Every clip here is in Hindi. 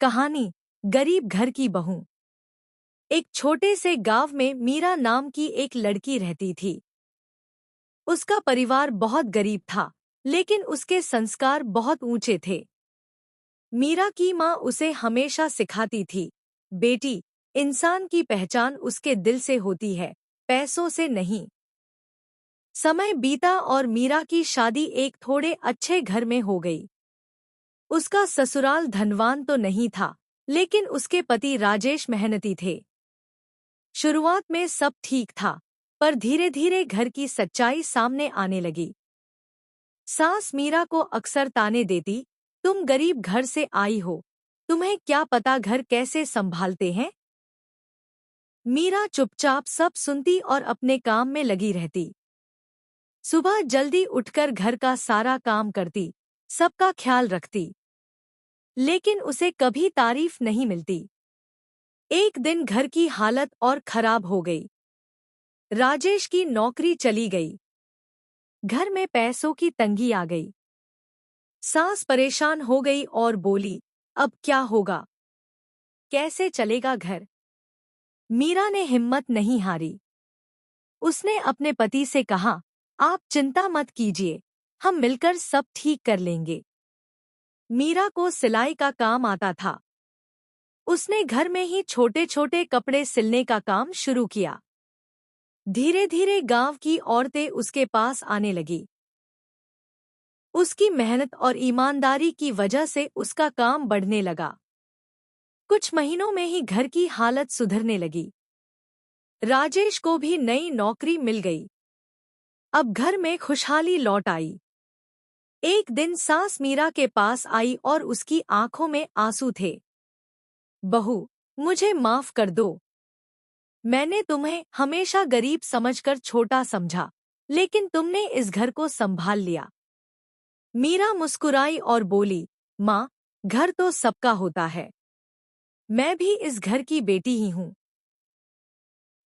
कहानी गरीब घर की बहू। एक छोटे से गांव में मीरा नाम की एक लड़की रहती थी। उसका परिवार बहुत गरीब था, लेकिन उसके संस्कार बहुत ऊंचे थे। मीरा की माँ उसे हमेशा सिखाती थी, बेटी, इंसान की पहचान उसके दिल से होती है, पैसों से नहीं। समय बीता और मीरा की शादी एक थोड़े अच्छे घर में हो गई। उसका ससुराल धनवान तो नहीं था, लेकिन उसके पति राजेश मेहनती थे। शुरुआत में सब ठीक था, पर धीरे धीरे घर की सच्चाई सामने आने लगी। सास मीरा को अक्सर ताने देती, तुम गरीब घर से आई हो, तुम्हें क्या पता घर कैसे संभालते हैं। मीरा चुपचाप सब सुनती और अपने काम में लगी रहती। सुबह जल्दी उठकर घर का सारा काम करती, सबका ख्याल रखती, लेकिन उसे कभी तारीफ नहीं मिलती। एक दिन घर की हालत और खराब हो गई। राजेश की नौकरी चली गई। घर में पैसों की तंगी आ गई। सास परेशान हो गई और बोली, अब क्या होगा, कैसे चलेगा घर। मीरा ने हिम्मत नहीं हारी। उसने अपने पति से कहा, आप चिंता मत कीजिए, हम मिलकर सब ठीक कर लेंगे। मीरा को सिलाई का काम आता था। उसने घर में ही छोटे छोटे कपड़े सिलने का काम शुरू किया। धीरे धीरे गांव की औरतें उसके पास आने लगी। उसकी मेहनत और ईमानदारी की वजह से उसका काम बढ़ने लगा। कुछ महीनों में ही घर की हालत सुधरने लगी। राजेश को भी नई नौकरी मिल गई। अब घर में खुशहाली लौट आई। एक दिन सास मीरा के पास आई और उसकी आंखों में आंसू थे। बहू, मुझे माफ कर दो। मैंने तुम्हें हमेशा गरीब समझकर छोटा समझा, लेकिन तुमने इस घर को संभाल लिया। मीरा मुस्कुराई और बोली, माँ, घर तो सबका होता है। मैं भी इस घर की बेटी ही हूँ।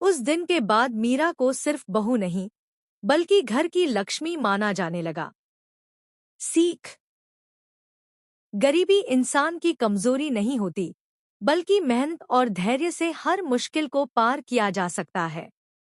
उस दिन के बाद मीरा को सिर्फ बहू नहीं, बल्कि घर की लक्ष्मी माना जाने लगा। सीख: गरीबी इंसान की कमजोरी नहीं होती, बल्कि मेहनत और धैर्य से हर मुश्किल को पार किया जा सकता है।